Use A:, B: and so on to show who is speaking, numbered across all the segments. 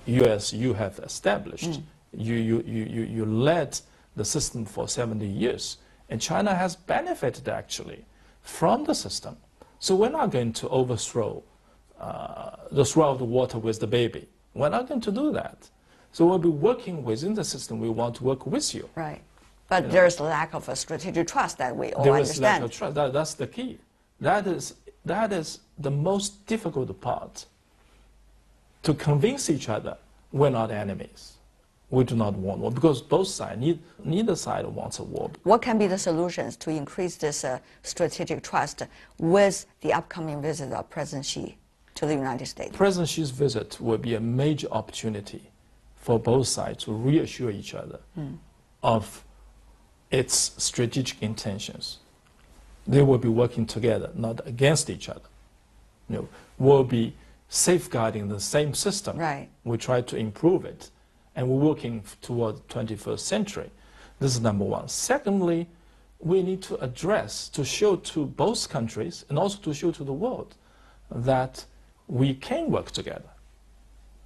A: U.S. you have established. You led the system for 70 years. And China has benefited, actually, from the system. So we're not going to overthrow the water with the baby. We're not going to do that. So we'll be working within the system. We want to work with you.
B: Right. But there's a lack of a strategic trust that we all
A: there
B: understand.
A: There is lack of trust. That's the key. That is the most difficult part. To convince each other we're not enemies. We do not want war, because both sides, neither side wants a war.
B: What can be the solutions to increase this strategic trust with the upcoming visit of President Xi to the United States?
A: President Xi's visit will be a major opportunity for both sides to reassure each other of its strategic intentions. They will be working together, not against each other. We'll be safeguarding the same system.
B: Right.
A: We try to improve it. And we're working toward the 21st century. This is number one. Secondly, we need to address, to show to both countries, and also to show to the world, that we can work together.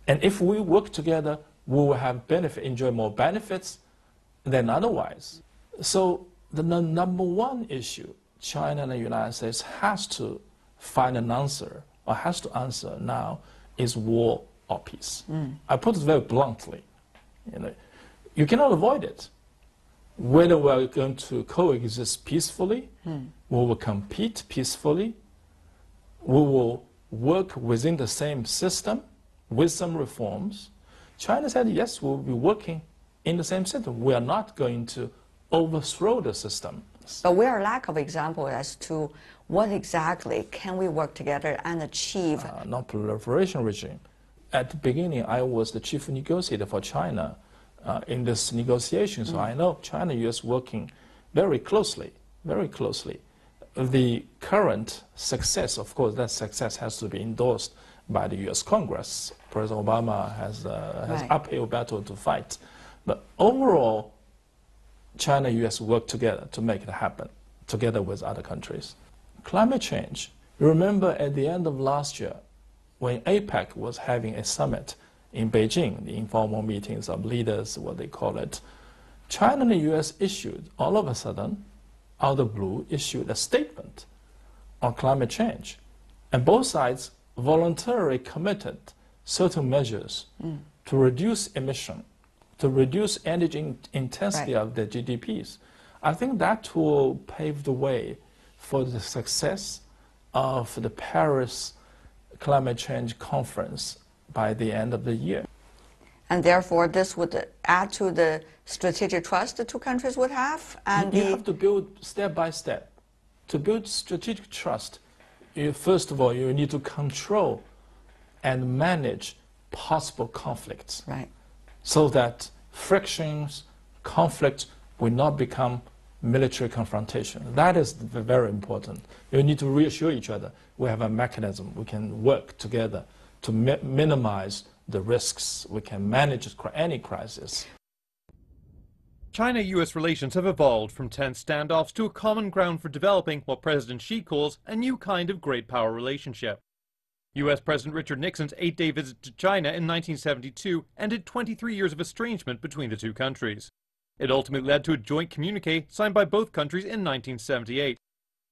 A: And if we work together, we will have enjoy more benefits than otherwise. So the number one issue, China and the United States has to find an answer, or has to answer now, is war or peace. I put it very bluntly. You cannot avoid it. Whether we're going to coexist peacefully, we will compete peacefully, we will work within the same system with some reforms. China said, yes, we'll be working in the same system. We are not going to overthrow the system.
B: But we are lack of example as to what exactly can we work together and achieve.
A: Non-proliferation regime. At the beginning, I was the chief negotiator for China in this negotiation, so I know China-U.S. working very closely, very closely. The current success, of course, that success has to be endorsed by the U.S. Congress. President Obama has uphill battle to fight. But overall, China-U.S. work together to make it happen, together with other countries. Climate change. You remember at the end of last year, when APEC was having a summit in Beijing, the informal meetings of leaders, what they call it, China and the U.S. issued, all of a sudden, out of the blue, issued a statement on climate change. And both sides voluntarily committed certain measures to reduce emission, to reduce energy intensity of the GDPs. I think that will pave the way for the success of the Paris Climate Change Conference by the end of the year.
B: And therefore, this would add to the strategic trust the two countries would have? And
A: you have to build step by step. To build strategic trust, first of all, you need to control and manage possible conflicts.
B: Right.
A: So that frictions, conflicts will not become military confrontation. That is very important. You need to reassure each other. We have a mechanism. We can work together to minimize the risks. We can manage any crisis.
C: China-U.S. relations have evolved from tense standoffs to a common ground for developing what President Xi calls a new kind of great power relationship. U.S. President Richard Nixon's 8-day visit to China in 1972 ended 23 years of estrangement between the two countries. It ultimately led to a joint communique signed by both countries in 1978,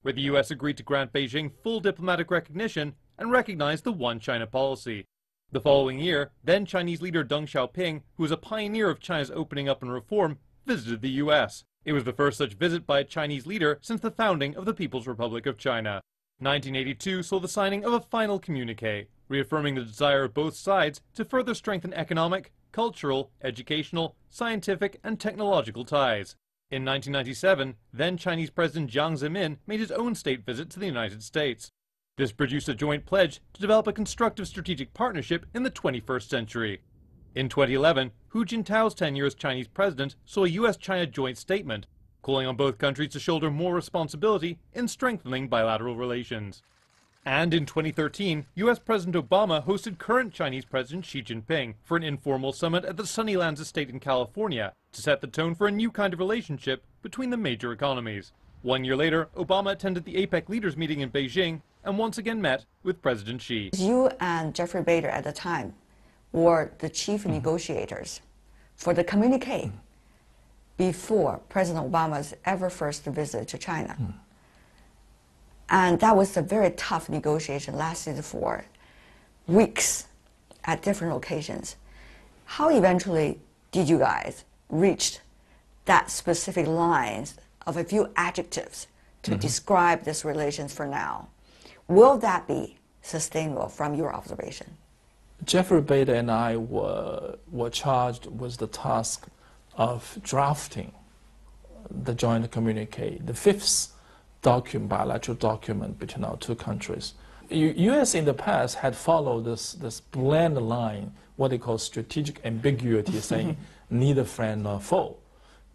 C: where the U.S. agreed to grant Beijing full diplomatic recognition and recognize the One China policy. The following year, then Chinese leader Deng Xiaoping, who was a pioneer of China's opening up and reform, visited the U.S. It was the first such visit by a Chinese leader since the founding of the People's Republic of China. 1982 saw the signing of a final communique, reaffirming the desire of both sides to further strengthen economic, cultural, educational, scientific, and technological ties. In 1997, then Chinese President Jiang Zemin made his own state visit to the United States. This produced a joint pledge to develop a constructive strategic partnership in the 21st century. In 2011, Hu Jintao's tenure as Chinese president saw a U.S.-China joint statement, calling on both countries to shoulder more responsibility in strengthening bilateral relations. And in 2013, U.S. President Obama hosted current Chinese President Xi Jinping for an informal summit at the Sunnylands estate in California to set the tone for a new kind of relationship between the major economies. 1 year later, Obama attended the APEC leaders meeting in Beijing and once again met with President Xi.
B: You and Jeffrey Bader at the time were the chief negotiators for the communique before President Obama's ever first visit to China. And that was a very tough negotiation, lasted for weeks at different locations. How eventually did you guys reach that specific lines of a few adjectives to describe these relations for now? Will that be sustainable from your observation?
A: Jeffrey Beta and I were charged with the task of drafting the joint communique, the fifth bilateral document between our two countries. U.S. in the past had followed this bland line, what they call strategic ambiguity, saying neither friend nor foe.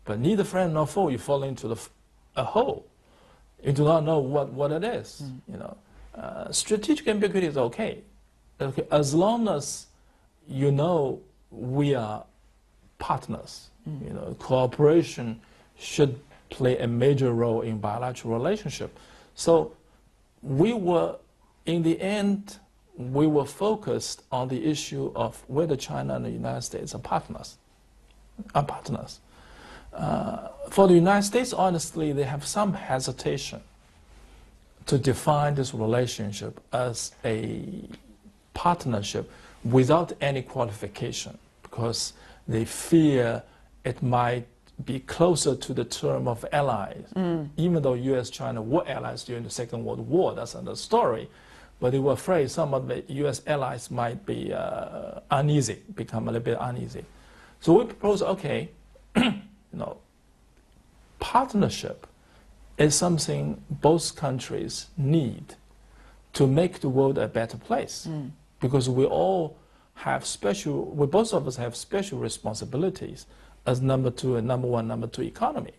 A: But neither friend nor foe, you fall into a hole. You do not know what it is. You know, strategic ambiguity is okay, as long as you know we are partners. You know, cooperation should play a major role in bilateral relationship. So we were, in the end, we were focused on the issue of whether China and the United States are partners. For the United States, honestly, they have some hesitation to define this relationship as a partnership without any qualification, because they fear it might be closer to the term of allies. Even though U.S.-China were allies during the Second World War, that's another story. But they were afraid some of the U.S. allies might be uneasy, become a little bit uneasy. So we propose, okay, you know, partnership is something both countries need to make the world a better place, because we all have both of us have special responsibilities as number two economy.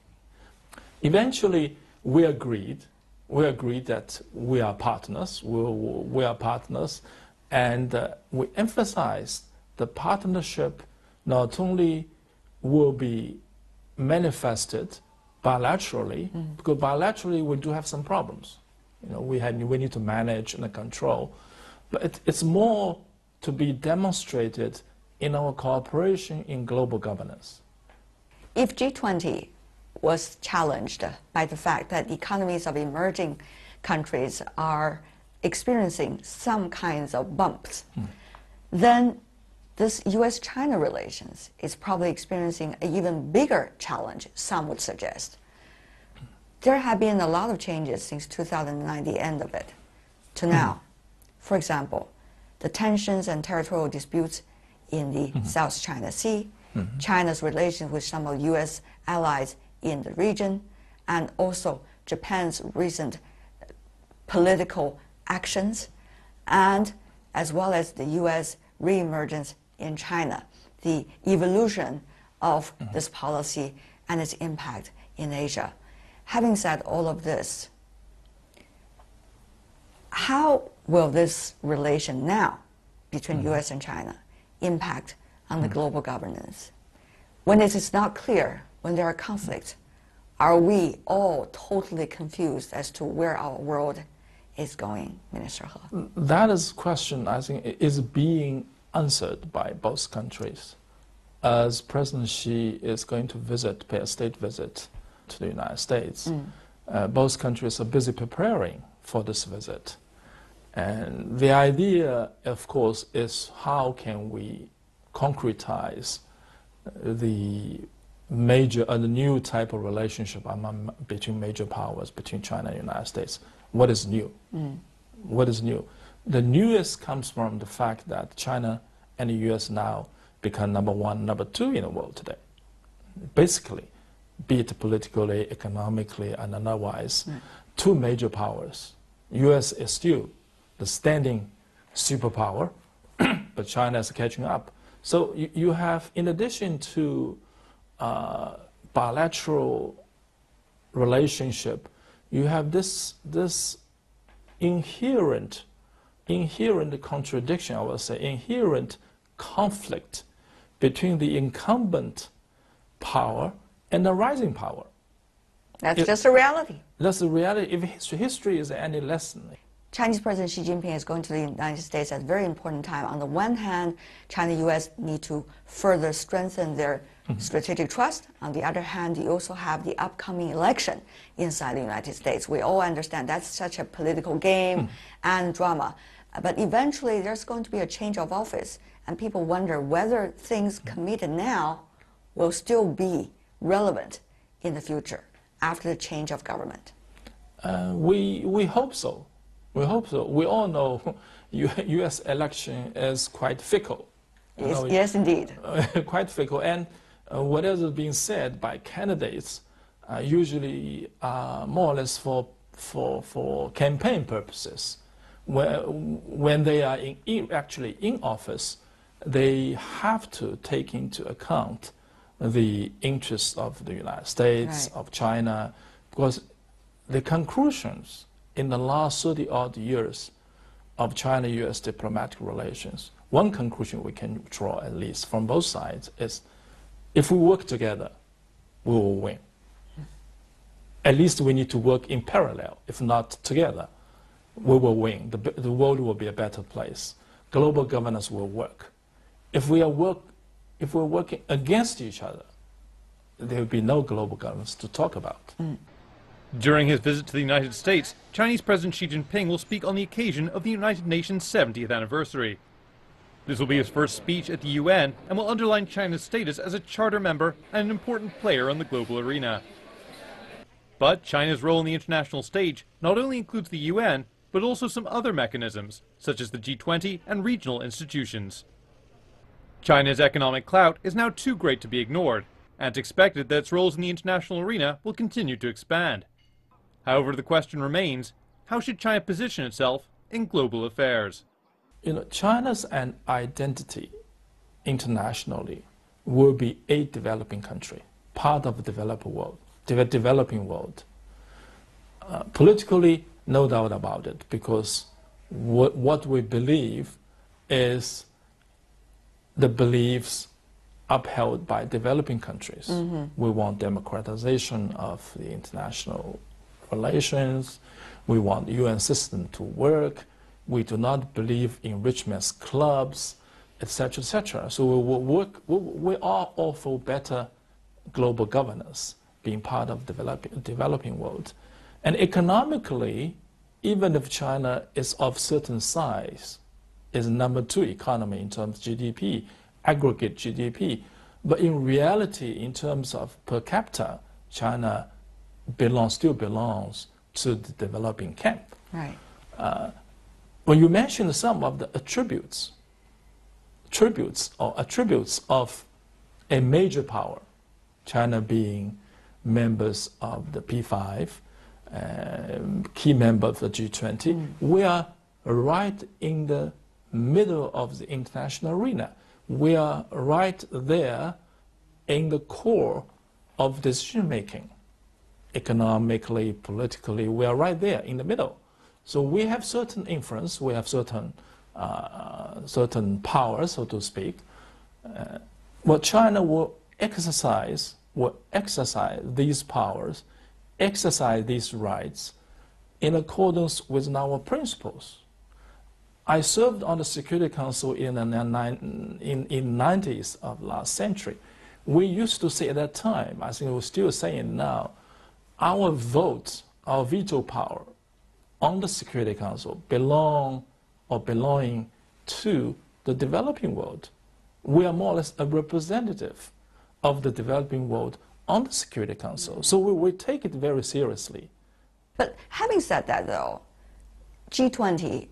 A: Eventually, we agreed that we are partners. We are partners, and we emphasized the partnership not only will be manifested bilaterally, because bilaterally we do have some problems. You know, we need to manage and control, but it's more to be demonstrated in our cooperation in global governance.
B: If G20 was challenged by the fact that the economies of emerging countries are experiencing some kinds of bumps, then this U.S.-China relations is probably experiencing an even bigger challenge, some would suggest. There have been a lot of changes since 2009, the end of it, to now. For example, the tensions and territorial disputes in the South China Sea, China's relations with some of U.S. allies in the region, and also Japan's recent political actions, and as well as the U.S. reemergence in China, the evolution of this policy and its impact in Asia. Having said all of this, how will this relation now between U.S. and China impact on the global governance? When it is not clear, when there are conflicts, are we all totally confused as to where our world is going, Minister He?
A: That is a question, I think, is being answered by both countries. As President Xi is going to pay a state visit to the United States, both countries are busy preparing for this visit. And the idea, of course, is how can we concretize the new type of relationship between major powers, between China and the United States. What is new? What is new? The newest comes from the fact that China and the U.S. now become number one, number two in the world today. Basically, be it politically, economically, and otherwise, two major powers. U.S. is still the standing superpower, but China is catching up. So you have, in addition to bilateral relationship, you have this inherent contradiction, I would say, inherent conflict between the incumbent power and the rising power.
B: That's just a reality.
A: That's the reality. If history is any lesson,
B: Chinese President Xi Jinping is going to the United States at a very important time. On the one hand, China-U.S. need to further strengthen their strategic trust. On the other hand, you also have the upcoming election inside the United States. We all understand that's such a political game and drama. But eventually, there's going to be a change of office, and people wonder whether things committed now will still be relevant in the future after the change of government.
A: We hope so. We hope so. We all know U.S. election is quite fickle.
B: Yes, indeed.
A: Quite fickle. And whatever is being said by candidates usually more or less for campaign purposes. When they are actually in office, they have to take into account the interests of the United States,
B: right,
A: of China, because the conclusions in the last 30-odd years of China-U.S. diplomatic relations, one conclusion we can draw, at least from both sides, is if we work together, we will win. At least we need to work in parallel. If not together, we will win. The world will be a better place. Global governance will work. If we're working against each other, there will be no global governance to talk about.
C: During his visit to the United States, Chinese President Xi Jinping will speak on the occasion of the United Nations' 70th anniversary. This will be his first speech at the UN and will underline China's status as a charter member and an important player on the global arena. But China's role on the international stage not only includes the UN, but also some other mechanisms, such as the G20 and regional institutions. China's economic clout is now too great to be ignored, and it's expected that its roles in the international arena will continue to expand. However, the question remains, how should China position itself in global affairs?
A: China's identity internationally will be a developing country, part of the developing world. Politically, no doubt about it, because what we believe is the beliefs upheld by developing countries. We want democratization of the international relations. We want the UN system to work. We do not believe in rich men's clubs, etc., etc. So we are all for better global governance, being part of developing world. And economically, even if China is of certain size, is number 2 economy in terms of GDP, aggregate GDP, but in reality, in terms of per capita, China still belongs to the developing camp.
B: Right.
A: When you mention some of the attributes of a major power, China being members of the P5, key member of the G20, we are right in the middle of the international arena. We are right there in the core of decision making. Economically, politically, we are right there in the middle. So we have certain influence, we have certain power, so to speak. What China will exercise these powers, exercise these rights in accordance with our principles. I served on the Security Council in the 90s of last century. We used to say at that time, I think we're still saying now, our vote, our veto power on the Security Council belonging to the developing world. We are more or less a representative of the developing world on the Security Council. So we take it very seriously.
B: But having said that, though, G20,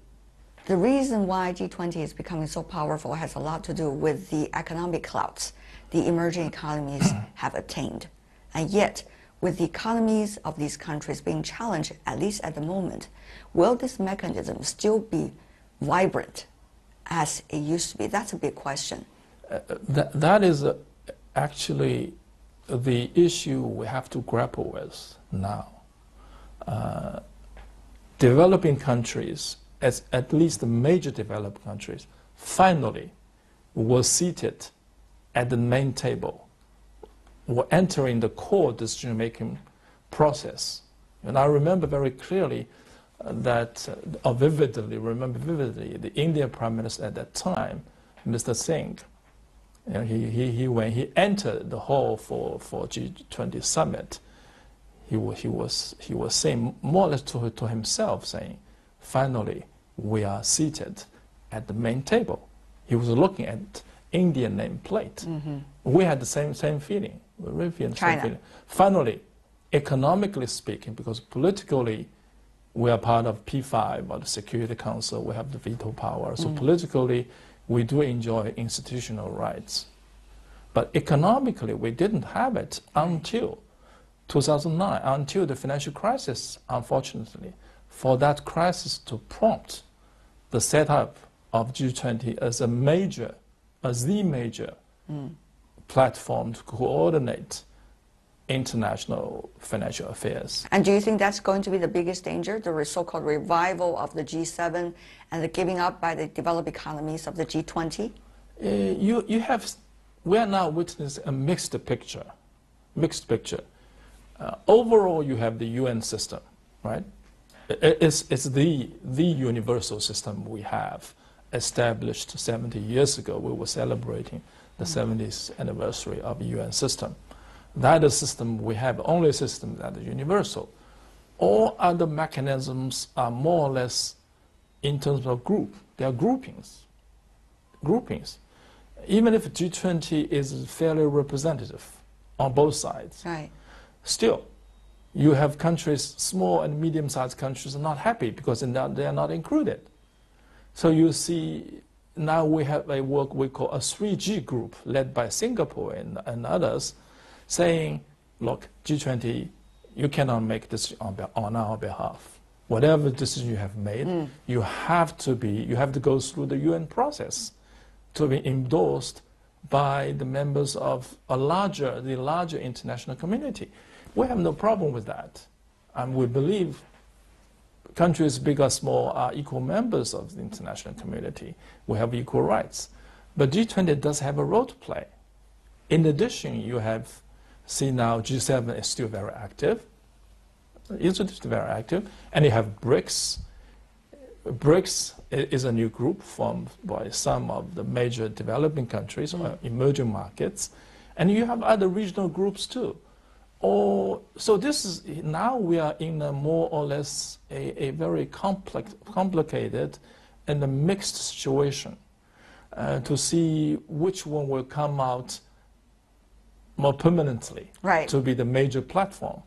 B: the reason why G20 is becoming so powerful has a lot to do with the economic clouds the emerging economies have attained. And yet, with the economies of these countries being challenged, at least at the moment, will this mechanism still be vibrant as it used to be? That's a big question.
A: That is actually the issue we have to grapple with now. Developing countries, at least the major developed countries, finally were seated at the main table, were entering the core decision-making process. And I remember very clearly vividly, remember vividly, the Indian Prime Minister at that time, Mr. Singh, you know, when he entered the hall for G20 summit, he was saying more or less to himself, saying, finally, we are seated at the main table. He was looking at Indian nameplate. We had the same feeling. We really feel the same feeling. Finally, economically speaking, because politically we are part of P5 or the Security Council, we have the veto power. So politically, we do enjoy institutional rights. But economically, we didn't have it until 2009, until the financial crisis, unfortunately. For that crisis to prompt the setup of G20 as the major platform to coordinate international financial affairs.
B: And do you think that's going to be the biggest danger, the so-called revival of the G7 and the giving up by the developed economies of the G20?
A: We are now witnessing a mixed picture. Overall, you have the UN system, right? It's the universal system we have established 70 years ago. We were celebrating the 70th anniversary of the UN system. That is system we have, only system that is universal. All other mechanisms are more or less in terms of group. They are groupings. Even if G20 is fairly representative on both sides,
B: right.
A: Still, you have countries, small and medium-sized countries, are not happy because they are not included. So you see, now we have a work we call a 3G group led by Singapore and others, saying, look, G20, you cannot make this on our behalf. Whatever decision you have made, you have to go through the UN process to be endorsed by the members of the larger international community. We have no problem with that. And we believe countries, big or small, are equal members of the international community. We have equal rights. But G20 does have a role to play. In addition, you have seen now G7 is still very active. It's still very active. And you have BRICS. BRICS is a new group formed by some of the major developing countries or emerging markets. And you have other regional groups too. So this is, now we are in a more or less a very complicated and a mixed situation to see which one will come out more permanently to be the major platform.